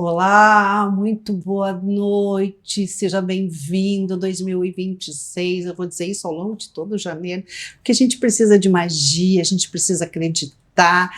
Olá, muito boa noite, seja bem-vindo 2026. Eu vou dizer isso ao longo de todo janeiro, porque a gente precisa de magia, a gente precisa acreditar.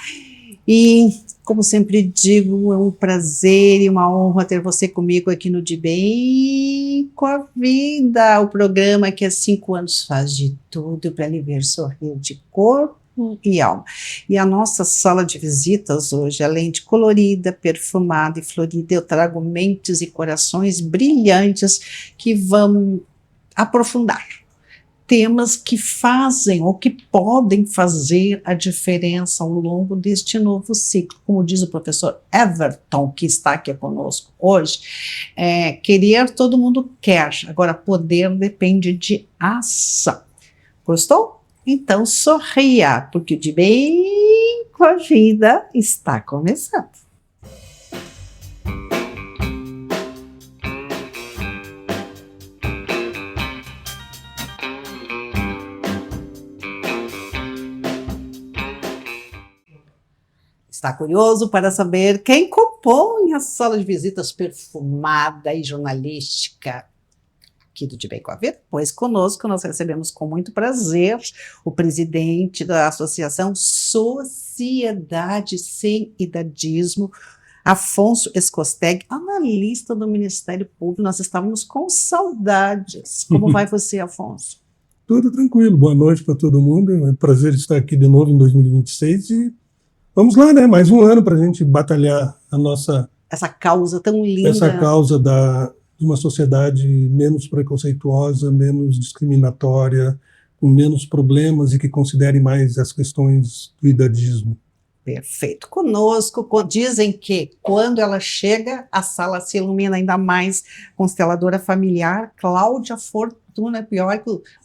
E, como sempre digo, é um prazer e uma honra ter você comigo aqui no De Bem com a Vida, o programa que há 5 anos faz de tudo para lhe ver sorrir de corpo e alma. E a nossa sala de visitas hoje, além de colorida, perfumada e florida, eu trago mentes e corações brilhantes que vão aprofundar temas que fazem ou que podem fazer a diferença ao longo deste novo ciclo. Como diz o professor Everton, que está aqui conosco hoje, querer todo mundo quer, agora poder depende de ação. Gostou? Então sorria, porque o De Bem com a Vida está começando. Está curioso para saber quem compõe a sala de visitas perfumada e jornalística aqui do De Bem com a Vida? Pois conosco nós recebemos com muito prazer o presidente da Associação Sociedade Sem Idadismo, Afonso Escosteg, analista do Ministério Público. Nós estávamos com saudades. Como vai você, Afonso? Tudo tranquilo, boa noite para todo mundo. É um prazer estar aqui de novo em 2026 e vamos lá, né? Mais um ano para a gente batalhar essa causa tão linda. Essa causa de uma sociedade menos preconceituosa, menos discriminatória, com menos problemas e que considere mais as questões do idadismo. Perfeito. Conosco, dizem que quando ela chega, a sala se ilumina ainda mais. Consteladora familiar, Cláudia Fortuna,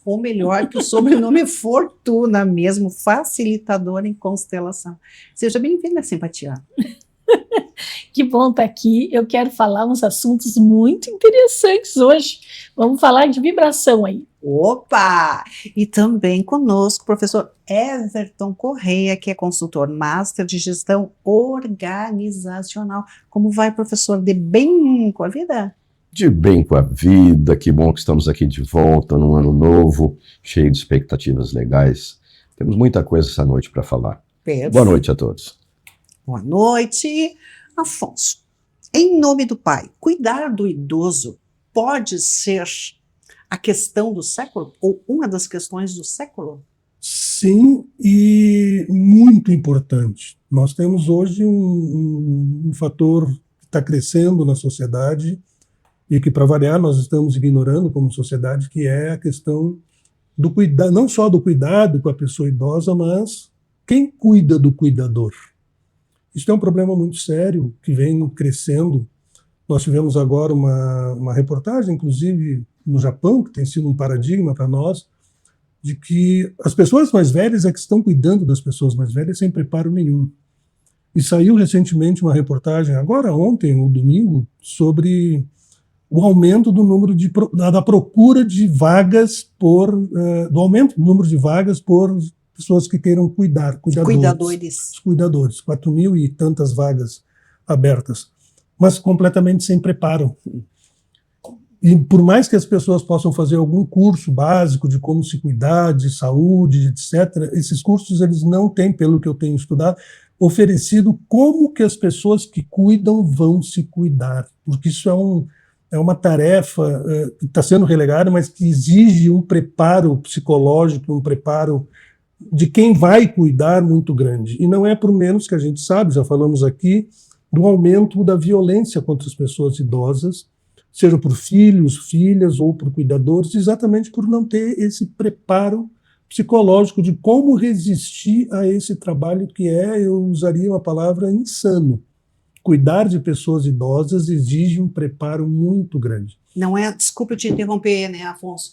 ou melhor que o sobrenome Fortuna mesmo, facilitadora em constelação. Seja bem-vinda, Simpatia. Que bom estar aqui. Eu quero falar uns assuntos muito interessantes hoje. Vamos falar de vibração aí. Opa! E também conosco o professor Everton Correia, que é consultor Master de Gestão Organizacional. Como vai, professor? De bem com a vida? De bem com a vida, que bom que estamos aqui de volta num ano novo, cheio de expectativas legais. Temos muita coisa essa noite para falar. Perfeito. Boa noite a todos. Boa noite. Afonso, em nome do Pai, cuidar do idoso pode ser a questão do século, ou uma das questões do século? Sim, e muito importante. Nós temos hoje um fator que está crescendo na sociedade e que, para variar, nós estamos ignorando como sociedade, que é a questão do cuidado, não só do cuidado com a pessoa idosa, mas quem cuida do cuidador. Isso é um problema muito sério que vem crescendo. Nós tivemos agora uma reportagem, inclusive no Japão, que tem sido um paradigma para nós, de que as pessoas mais velhas é que estão cuidando das pessoas mais velhas sem preparo nenhum. E saiu recentemente uma reportagem, agora ontem ou domingo, sobre o aumento do número da procura de vagas do aumento do número de vagas por pessoas que queiram cuidadores, 4.000 e tantas vagas abertas, mas completamente sem preparo. E por mais que as pessoas possam fazer algum curso básico de como se cuidar, de saúde, etc., esses cursos eles não têm, pelo que eu tenho estudado, oferecido como que as pessoas que cuidam vão se cuidar, porque isso é uma tarefa que está sendo relegada, mas que exige um preparo psicológico, um preparo de quem vai cuidar muito grande. E não é por menos que a gente sabe, já falamos aqui, do aumento da violência contra as pessoas idosas, seja por filhos, filhas ou por cuidadores, exatamente por não ter esse preparo psicológico de como resistir a esse trabalho que eu usaria uma palavra, insano. Cuidar de pessoas idosas exige um preparo muito grande. Não é, desculpa te interromper, né, Afonso,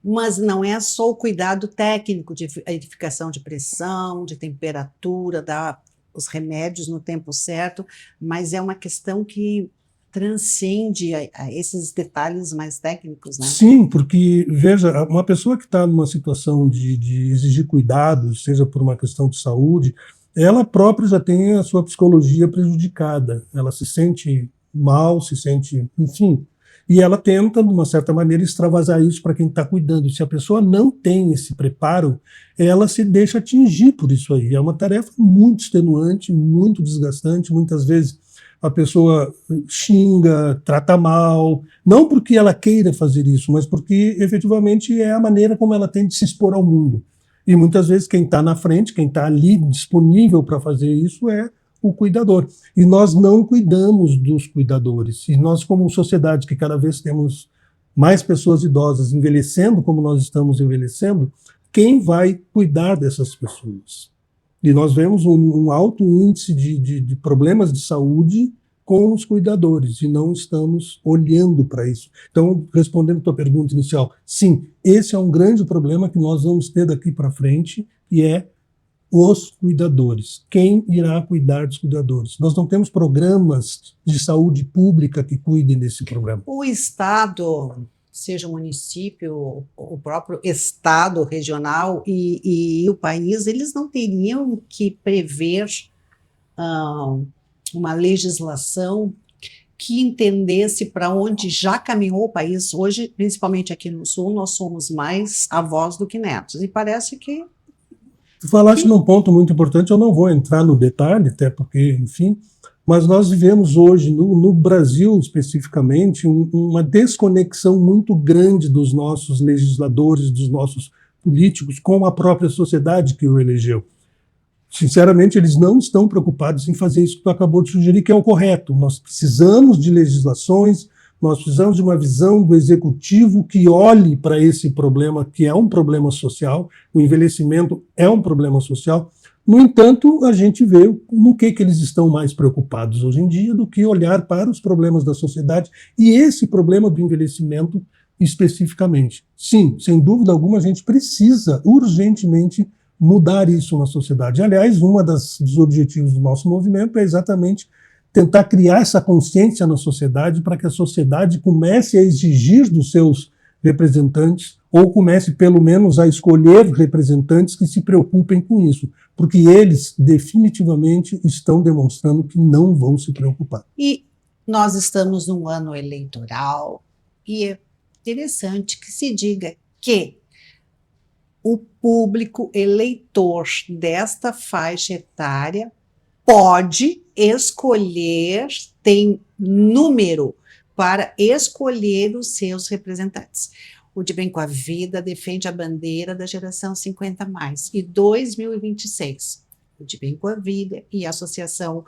mas não é só o cuidado técnico de verificação de pressão, de temperatura, dar os remédios no tempo certo, mas é uma questão que transcende a esses detalhes mais técnicos, né? Sim, porque, veja, uma pessoa que está numa situação de exigir cuidados, seja por uma questão de saúde, ela própria já tem a sua psicologia prejudicada, ela se sente mal, se sente, enfim. E ela tenta, de uma certa maneira, extravasar isso para quem está cuidando. Se a pessoa não tem esse preparo, ela se deixa atingir por isso aí. É uma tarefa muito extenuante, muito desgastante. Muitas vezes a pessoa xinga, trata mal, não porque ela queira fazer isso, mas porque efetivamente é a maneira como ela tem de se expor ao mundo. E muitas vezes quem está na frente, quem está ali disponível para fazer isso é o cuidador. E nós não cuidamos dos cuidadores. E nós, como sociedade, que cada vez temos mais pessoas idosas envelhecendo como nós estamos envelhecendo, quem vai cuidar dessas pessoas? E nós vemos um alto índice de problemas de saúde com os cuidadores, e não estamos olhando para isso. Então, respondendo a tua pergunta inicial, sim, esse é um grande problema que nós vamos ter daqui para frente, e é os cuidadores. Quem irá cuidar dos cuidadores? Nós não temos programas de saúde pública que cuidem desse problema. O Estado, seja o município, o próprio Estado regional e o país, eles não teriam que prever uma legislação que entendesse para onde já caminhou o país. Hoje, principalmente aqui no Sul, nós somos mais avós do que netos. E parece que Tu falaste num ponto muito importante, eu não vou entrar no detalhe, até porque, enfim, mas nós vivemos hoje, no Brasil especificamente, uma desconexão muito grande dos nossos legisladores, dos nossos políticos, com a própria sociedade que o elegeu. Sinceramente, eles não estão preocupados em fazer isso que tu acabou de sugerir, que é o correto. Nós precisamos de legislações, nós precisamos de uma visão do executivo que olhe para esse problema, que é um problema social. O envelhecimento é um problema social. No entanto, a gente vê no que eles estão mais preocupados hoje em dia do que olhar para os problemas da sociedade e esse problema do envelhecimento especificamente. Sim, sem dúvida alguma, a gente precisa urgentemente mudar isso na sociedade. Aliás, dos objetivos do nosso movimento é exatamente tentar criar essa consciência na sociedade para que a sociedade comece a exigir dos seus representantes, ou comece pelo menos a escolher representantes que se preocupem com isso, porque eles definitivamente estão demonstrando que não vão se preocupar. E nós estamos num ano eleitoral e é interessante que se diga que o público eleitor desta faixa etária pode escolher, tem número para escolher os seus representantes. O De Bem com a Vida defende a bandeira da geração 50+. E 2026, o De Bem com a Vida e a Associação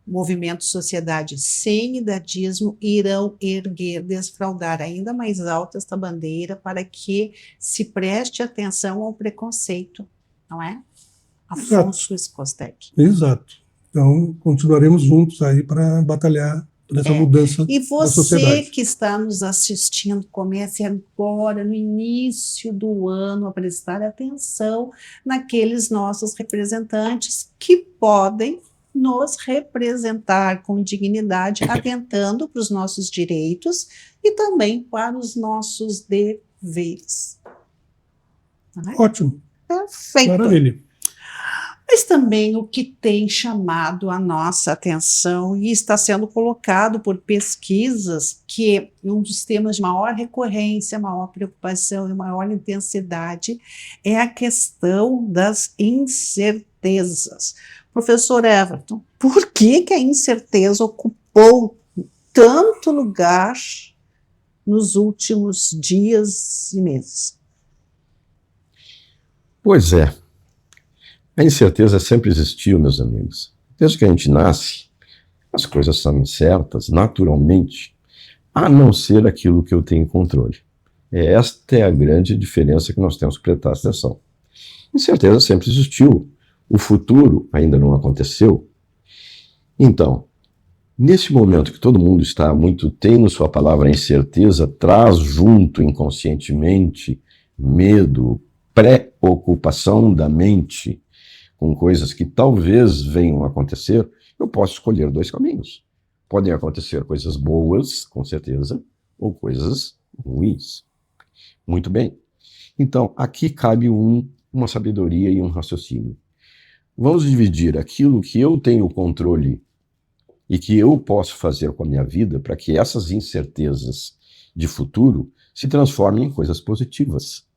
Movimento Sociedade Sem Idadismo irão desfraldar ainda mais alta esta bandeira para que se preste atenção ao preconceito, não é? Afonso Escosteg. Exato. Então, continuaremos juntos aí para batalhar por essa mudança e da sociedade. você que está nos assistindo, comece agora, no início do ano, a prestar atenção naqueles nossos representantes que podem nos representar com dignidade, atentando para os nossos direitos e também para os nossos deveres. Ótimo. Perfeito. Maravilha. Mas também o que tem chamado a nossa atenção e está sendo colocado por pesquisas, que um dos temas de maior recorrência, maior preocupação e maior intensidade é a questão das incertezas. Professor Everton, por que a incerteza ocupou tanto lugar nos últimos dias e meses? Pois é. A incerteza sempre existiu, meus amigos. Desde que a gente nasce, as coisas são incertas, naturalmente, a não ser aquilo que eu tenho controle. Esta é a grande diferença que nós temos que prestar atenção. Incerteza sempre existiu. O futuro ainda não aconteceu. Então, nesse momento que todo mundo está tem na sua palavra incerteza, traz junto inconscientemente medo, preocupação da mente com coisas que talvez venham a acontecer, eu posso escolher dois caminhos. Podem acontecer coisas boas, com certeza, ou coisas ruins. Muito bem. Então, aqui cabe uma sabedoria e um raciocínio. Vamos dividir aquilo que eu tenho controle e que eu posso fazer com a minha vida para que essas incertezas de futuro se transformem em coisas positivas.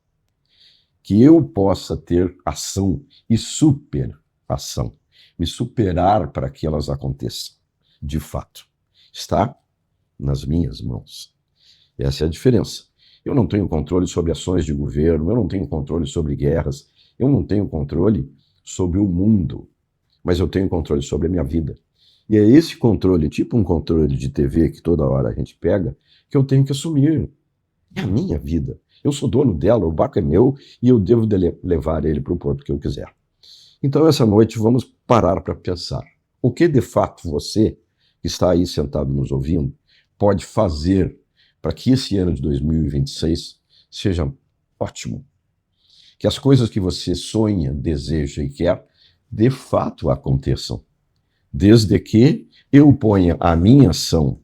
Que eu possa ter ação e superação, me superar para que elas aconteçam, de fato. Está nas minhas mãos. Essa é a diferença. Eu não tenho controle sobre ações de governo, eu não tenho controle sobre guerras, eu não tenho controle sobre o mundo, mas eu tenho controle sobre a minha vida. E é esse controle, tipo um controle de TV que toda hora a gente pega, que eu tenho que assumir. É a minha vida. Eu sou dono dela, o barco é meu e eu devo levar ele para o porto que eu quiser. Então, essa noite, vamos parar para pensar. O que, de fato, você, que está aí sentado nos ouvindo, pode fazer para que esse ano de 2026 seja ótimo? Que as coisas que você sonha, deseja e quer, de fato aconteçam. Desde que eu ponha a minha ação,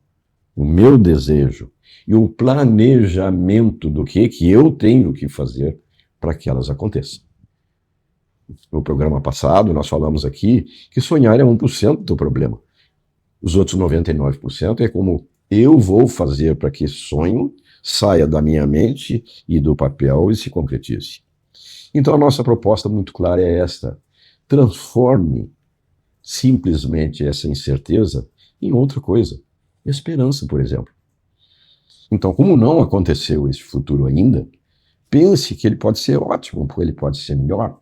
o meu desejo e o planejamento do que eu tenho que fazer para que elas aconteçam. No programa passado, nós falamos aqui que sonhar é 1% do problema. Os outros 99% é como eu vou fazer para que esse sonho saia da minha mente e do papel e se concretize. Então, a nossa proposta muito clara é esta: transforme simplesmente essa incerteza em outra coisa. Esperança, por exemplo. Então, como não aconteceu esse futuro ainda, pense que ele pode ser ótimo, porque ele pode ser melhor.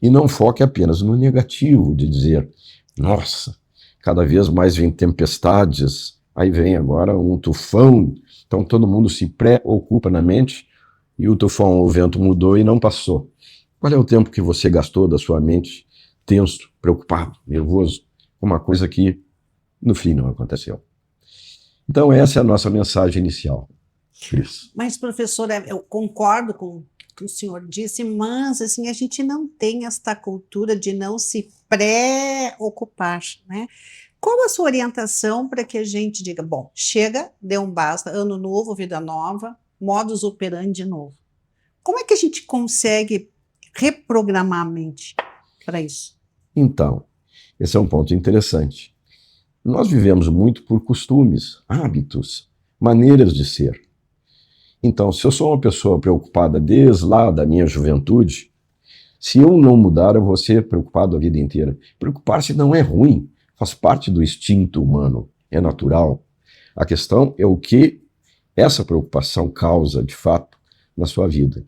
E não foque apenas no negativo, de dizer, nossa, cada vez mais vem tempestades, aí vem agora um tufão, então todo mundo se preocupa na mente, e o tufão, o vento mudou e não passou. Qual é o tempo que você gastou da sua mente tenso, preocupado, nervoso, com uma coisa que no fim não aconteceu? Então essa é a nossa mensagem inicial. Cris. Mas, professora, eu concordo com o que o senhor disse, mas assim, a gente não tem esta cultura de não se preocupar, né? Qual a sua orientação para que a gente diga, bom, chega, deu um basta, ano novo, vida nova, modus operandi novo. Como é que a gente consegue reprogramar a mente para isso? Então, esse é um ponto interessante. Nós vivemos muito por costumes, hábitos, maneiras de ser. Então, se eu sou uma pessoa preocupada desde lá da minha juventude, se eu não mudar, eu vou ser preocupado a vida inteira. Preocupar-se não é ruim, faz parte do instinto humano, é natural. A questão é o que essa preocupação causa, de fato, na sua vida.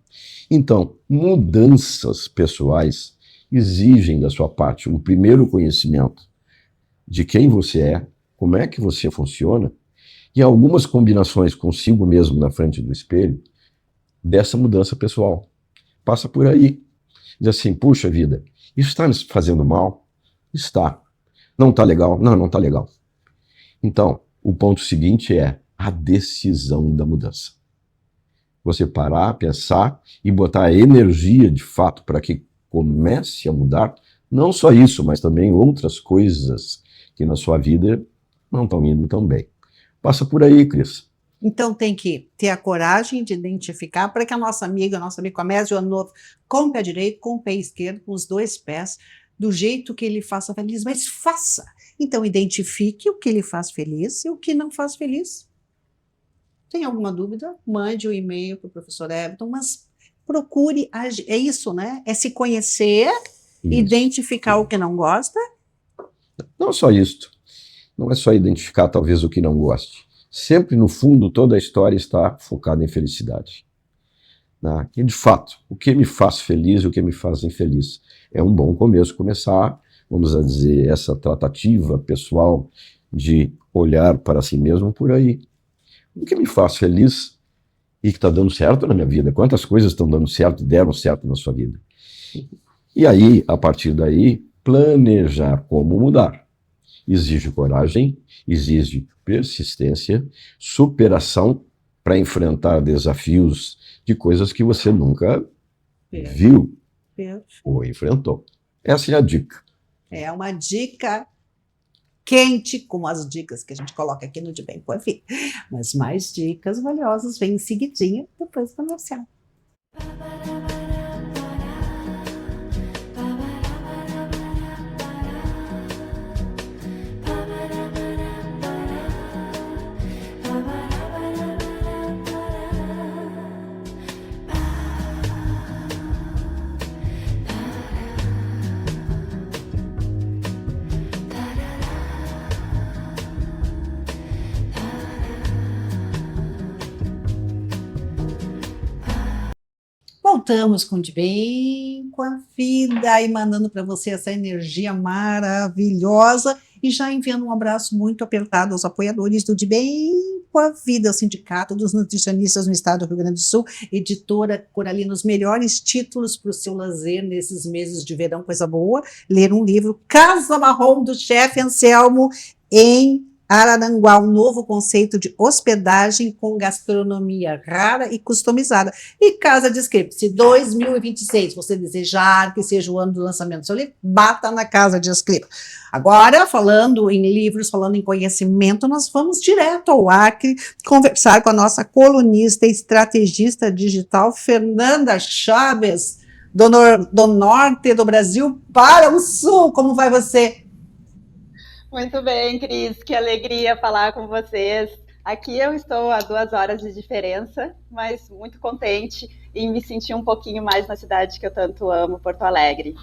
Então, mudanças pessoais exigem da sua parte um primeiro conhecimento de quem você é, como é que você funciona, e algumas combinações consigo mesmo na frente do espelho dessa mudança pessoal. Passa por aí. Diz assim, puxa vida, isso está me fazendo mal? Está. Não está legal? Não, não está legal. Então, o ponto seguinte é a decisão da mudança. Você parar, pensar e botar a energia de fato para que comece a mudar, não só isso, mas também outras coisas que na sua vida não estão indo tão bem. Passa por aí, Cris. Então tem que ter a coragem de identificar para que a nossa amiga comece o ano novo com o pé direito, com o pé esquerdo, com os dois pés, do jeito que ele faça feliz, mas faça. Então identifique o que ele faz feliz e o que não faz feliz. Tem alguma dúvida? Mande um e-mail para o professor Everton, mas procure agir. É isso, né? É se conhecer, identificar o que não gosta. Não só isso. Não é só identificar talvez o que não goste. Sempre no fundo toda a história está focada em felicidade. E de fato, o que me faz feliz e o que me faz infeliz. É um bom começo começar, vamos dizer, essa tratativa pessoal de olhar para si mesmo por aí. O que me faz feliz e que está dando certo na minha vida? Quantas coisas estão dando certo, deram certo na sua vida? E aí, a partir daí, planejar como mudar. Exige coragem, exige persistência, superação para enfrentar desafios de coisas que você nunca viu ou enfrentou. Essa é a dica. É uma dica quente, como as dicas que a gente coloca aqui no De Bem com a Vida. Mas mais dicas valiosas vêm em seguidinha depois do comercial. Voltamos com De Bem com a Vida, emanando para você essa energia maravilhosa e já enviando um abraço muito apertado aos apoiadores do De Bem com a Vida, o Sindicato dos Nutricionistas no Estado do Rio Grande do Sul, editora Coralina, os melhores títulos para o seu lazer nesses meses de verão, coisa boa, ler um livro, Casa Marrom, do chefe Anselmo, em Araranguá, um novo conceito de hospedagem com gastronomia rara e customizada. E Casa de Script, se 2026 você desejar que seja o ano do lançamento do seu livro, bata na Casa de Script. Agora, falando em livros, falando em conhecimento, nós vamos direto ao Acre conversar com a nossa colunista e estrategista digital, Fernanda Chaves, do norte do Brasil para o sul. Como vai você? Muito bem, Cris, que alegria falar com vocês. Aqui eu estou a 2 horas de diferença, mas muito contente em me sentir um pouquinho mais na cidade que eu tanto amo, Porto Alegre.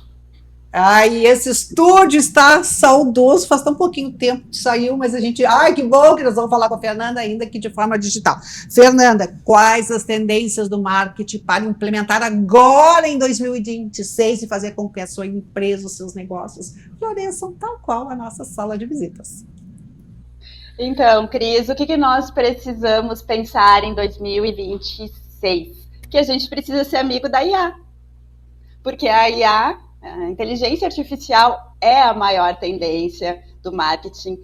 Ai, esse estúdio está saudoso, faz tão pouquinho tempo que saiu, mas a gente, ai, que bom que nós vamos falar com a Fernanda ainda que de forma digital. Fernanda, quais as tendências do marketing para implementar agora em 2026 e fazer com que a sua empresa, os seus negócios floresçam tal qual a nossa sala de visitas? Então, Cris, o que nós precisamos pensar em 2026? Que a gente precisa ser amigo da IA, porque a IA, a inteligência artificial, é a maior tendência do marketing.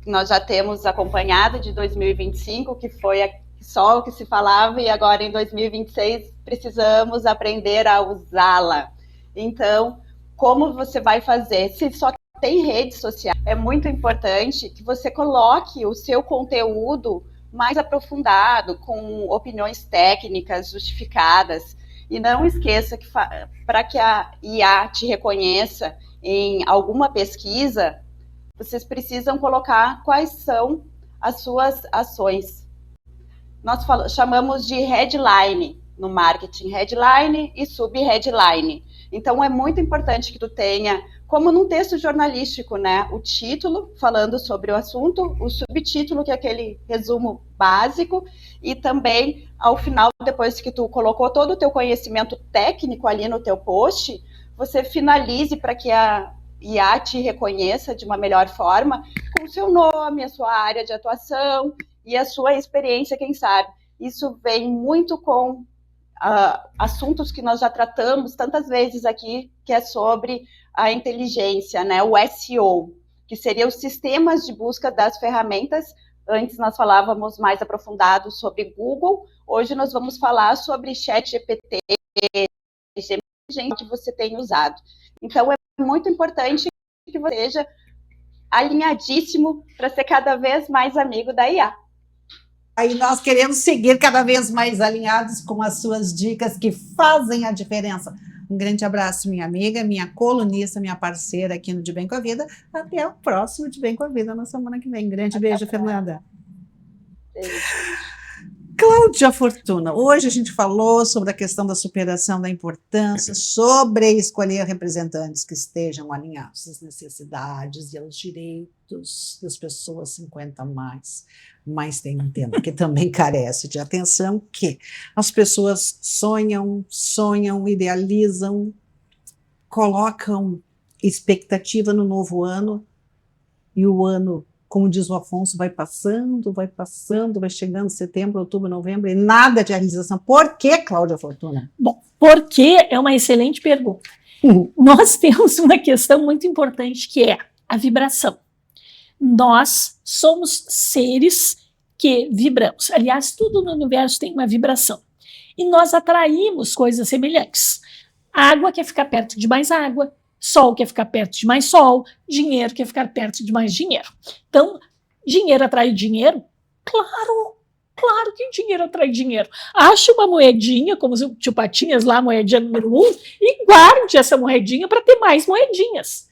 Nós já temos acompanhado de 2025, que foi só o que se falava, e agora em 2026 precisamos aprender a usá-la. Então, como você vai fazer? Se só tem rede social, é muito importante que você coloque o seu conteúdo mais aprofundado, com opiniões técnicas justificadas. E não esqueça que para que a IA te reconheça em alguma pesquisa, vocês precisam colocar quais são as suas ações. Nós chamamos de headline no marketing, headline e sub-headline. Então, é muito importante que tu tenha, como num texto jornalístico, né, o título falando sobre o assunto, o subtítulo, que é aquele resumo básico, e também, ao final, depois que tu colocou todo o teu conhecimento técnico ali no teu post, você finalize para que a IA te reconheça de uma melhor forma, com o seu nome, a sua área de atuação e a sua experiência, quem sabe. Isso vem muito com assuntos que nós já tratamos tantas vezes aqui, que é sobre a inteligência, né? O SEO, que seria os sistemas de busca das ferramentas. Antes nós falávamos mais aprofundado sobre Google, hoje nós vamos falar sobre ChatGPT, que você tem usado. Então, é muito importante que você seja alinhadíssimo para ser cada vez mais amigo da IA. Aí nós queremos seguir cada vez mais alinhados com as suas dicas que fazem a diferença. Um grande abraço, minha amiga, minha colunista, minha parceira aqui no De Bem com a Vida. Até o próximo De Bem com a Vida na semana que vem. Grande beijo, Fernanda. Beijo. Cláudia Fortuna, hoje a gente falou sobre a questão da superação da importância, sobre escolher representantes que estejam alinhados às necessidades e aos direitos das pessoas 50 mais. Mas tem um tema que também carece de atenção, que as pessoas sonham, idealizam, colocam expectativa no novo ano, e o ano, como diz o Afonso, vai passando, vai chegando setembro, outubro, novembro, e nada de realização. Por que, Cláudia Fortuna? Bom, porque é uma excelente pergunta. Nós temos uma questão muito importante, que é a vibração. Nós somos seres que vibramos. Aliás, tudo no universo tem uma vibração. E nós atraímos coisas semelhantes. A água quer ficar perto de mais água, sol quer ficar perto de mais sol, dinheiro quer ficar perto de mais dinheiro. Então, dinheiro atrai dinheiro? Claro que dinheiro atrai dinheiro. Ache uma moedinha, como o tio Patinhas lá, a moedinha número 1, e guarde essa moedinha para ter mais moedinhas.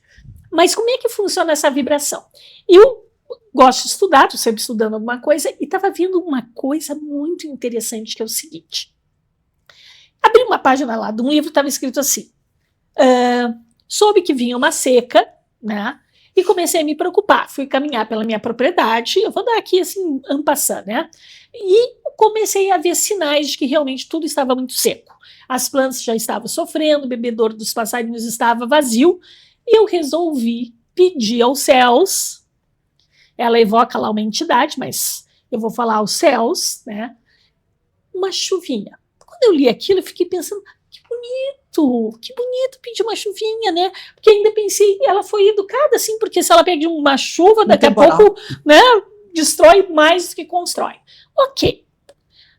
Mas como é que funciona essa vibração? Eu gosto de estudar, estou sempre estudando alguma coisa, e estava vendo uma coisa muito interessante, que é o seguinte. Abri uma página lá de um livro, estava escrito assim, soube que vinha uma seca, né? E comecei a me preocupar. Fui caminhar pela minha propriedade, eu vou dar aqui assim, en passant, né? E comecei a ver sinais de que realmente tudo estava muito seco. As plantas já estavam sofrendo, o bebedouro dos passarinhos estava vazio, e eu resolvi pedir aos céus. Ela evoca lá uma entidade, mas eu vou falar aos céus, né? Uma chuvinha. Quando eu li aquilo, eu fiquei pensando, que bonito pedir uma chuvinha, né? Porque ainda pensei, ela foi educada assim, porque se ela pede uma chuva, daqui a pouco, né, destrói mais do que constrói. Ok.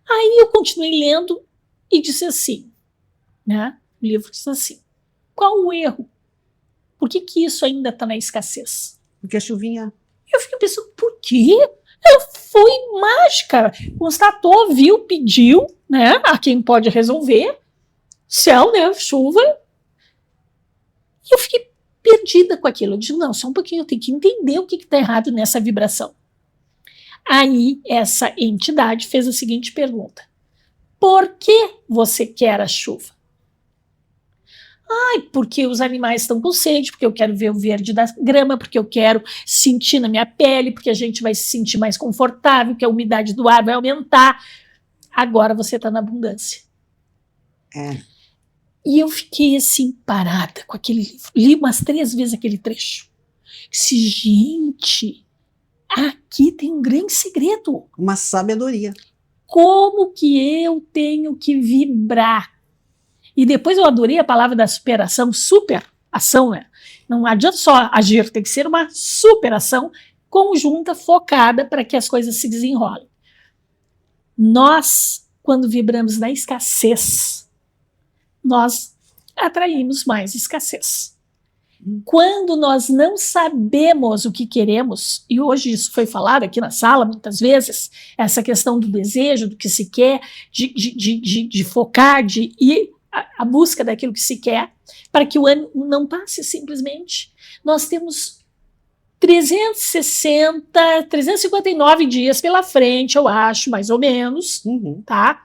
Aí eu continuei lendo e disse assim, né? O livro diz assim, qual o erro? Por que isso ainda está na escassez? Porque a chuvinha... Eu fiquei pensando, por quê? Ela foi mágica, constatou, viu, pediu, né, a quem pode resolver, céu, né, chuva, e eu fiquei perdida com aquilo. Eu disse, não, só um pouquinho, eu tenho que entender o que está errado nessa vibração. Aí essa entidade fez a seguinte pergunta, por que você quer a chuva? Ai, porque os animais estão com sede, porque eu quero ver o verde da grama, porque eu quero sentir na minha pele, porque a gente vai se sentir mais confortável, que a umidade do ar vai aumentar. Agora você está na abundância. E eu fiquei assim, parada com aquele livro. Li umas 3 vezes aquele trecho. Disse, gente, aqui tem um grande segredo. Uma sabedoria. Como que eu tenho que vibrar? E depois eu adorei a palavra da superação, superação, né? Não adianta só agir, tem que ser uma superação conjunta, focada para que as coisas se desenrolem. Nós, quando vibramos na escassez, nós atraímos mais escassez. Quando nós não sabemos o que queremos, e hoje isso foi falado aqui na sala muitas vezes, essa questão do desejo, do que se quer, de focar, de ir a busca daquilo que se quer, para que o ano não passe simplesmente. Nós temos 359 dias pela frente, eu acho, mais ou menos, tá?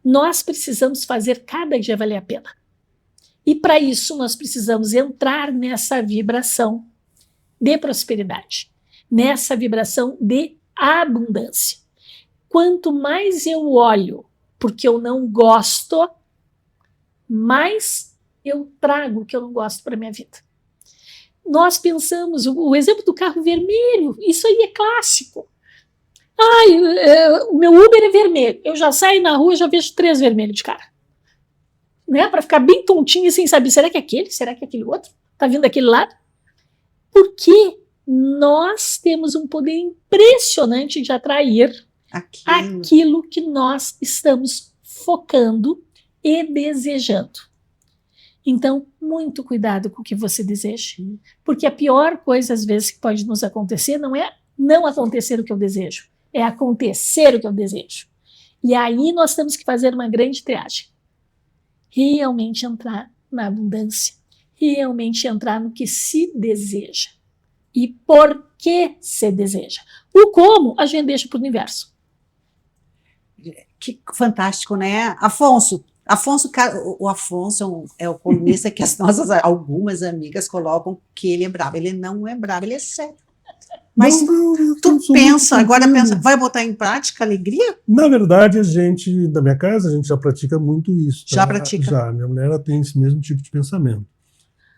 Nós precisamos fazer cada dia valer a pena. E para isso nós precisamos entrar nessa vibração de prosperidade, nessa vibração de abundância. Quanto mais eu olho porque eu não gosto, mais eu trago o que eu não gosto para a minha vida. Nós pensamos, o exemplo do carro vermelho, isso aí é clássico. O meu Uber é vermelho, eu já saio na rua e já vejo 3 vermelhos de cara. Né? Para ficar bem tontinho sem saber, será que é aquele? Será que é aquele outro? Está vindo daquele lado? Porque nós temos um poder impressionante de atrair aquilo que nós estamos focando e desejando. Então, muito cuidado com o que você deseja, porque a pior coisa, às vezes, que pode nos acontecer não é não acontecer o que eu desejo, é acontecer o que eu desejo. E aí nós temos que fazer uma grande triagem. Realmente entrar na abundância, realmente entrar no que se deseja. E por que se deseja. O como, a gente deixa para o universo. Que fantástico, né? Afonso, o Afonso é o colunista que as nossas algumas amigas colocam que ele é bravo. Ele não é bravo, ele é sério. Mas tu pensa, agora pensa, vai botar em prática a alegria? Na verdade, a gente, da minha casa, a gente já pratica muito isso. Tá? Já pratica? Já, minha mulher ela tem esse mesmo tipo de pensamento.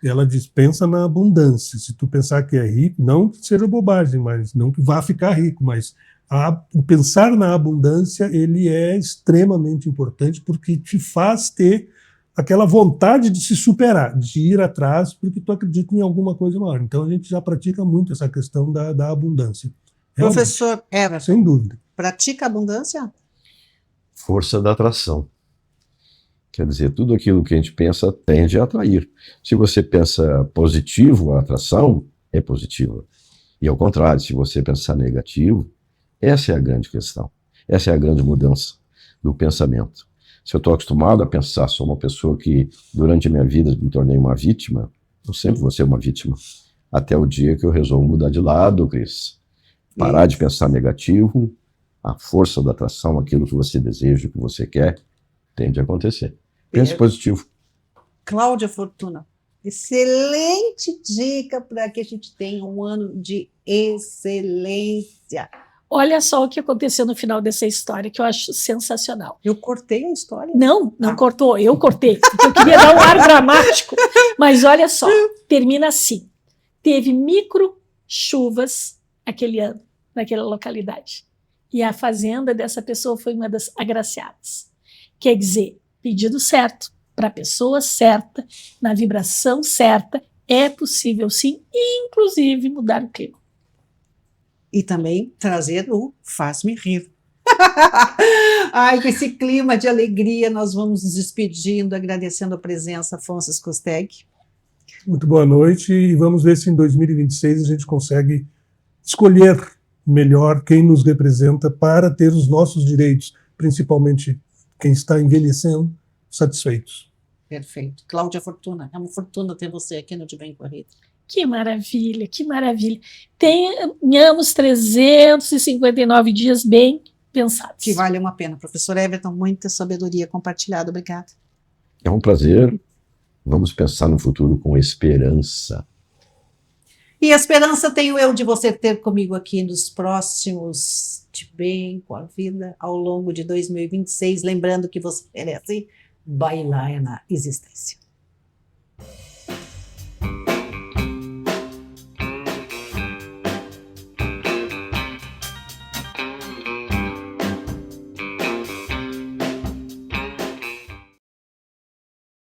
Ela diz, pensa na abundância. Se tu pensar que é rico, não que seja bobagem, mas não que vá ficar rico, mas o pensar na abundância, ele é extremamente importante porque te faz ter aquela vontade de se superar, de ir atrás, porque tu acredita em alguma coisa maior. Então a gente já pratica muito essa questão da abundância. Realmente, Professor Everton, sem dúvida. Pratica a abundância? Força da atração. Quer dizer, tudo aquilo que a gente pensa tende a atrair. Se você pensa positivo, a atração é positiva. E ao contrário, se você pensar negativo, essa é a grande questão. Essa é a grande mudança do pensamento. Se eu estou acostumado a pensar, sou uma pessoa que durante a minha vida me tornei uma vítima, eu sempre vou ser uma vítima. Até o dia que eu resolvo mudar de lado, Cris. Parar de pensar negativo, a força da atração, aquilo que você deseja, o que você quer, tende a acontecer. Pense positivo. Cláudia Fortuna, Excelente dica para que a gente tenha um ano de excelência. Olha só o que aconteceu no final dessa história, que eu acho sensacional. Eu cortei a história. Não cortou, eu cortei, porque eu queria dar um ar dramático. Mas olha só, termina assim. Teve micro chuvas aquele ano, naquela localidade. E a fazenda dessa pessoa foi uma das agraciadas. Quer dizer, pedido certo, para a pessoa certa, na vibração certa, é possível sim, inclusive mudar o clima. E também trazer o Faz-me Rir. Ai, com esse clima de alegria, nós vamos nos despedindo, agradecendo a presença, Afonso Costeg. Muito boa noite e vamos ver se em 2026 a gente consegue escolher melhor quem nos representa para ter os nossos direitos, principalmente quem está envelhecendo, satisfeitos. Perfeito. Cláudia Fortuna, é uma fortuna ter você aqui no De Bem Corrido. Que maravilha, que maravilha. Tenhamos 359 dias bem pensados. Que valem a pena. Professor Everton, muita sabedoria compartilhada. Obrigada. É um prazer. Vamos pensar no futuro com esperança. E a esperança tenho eu de você ter comigo aqui nos próximos De Bem com a Vida ao longo de 2026. Lembrando que você merece bailar na existência.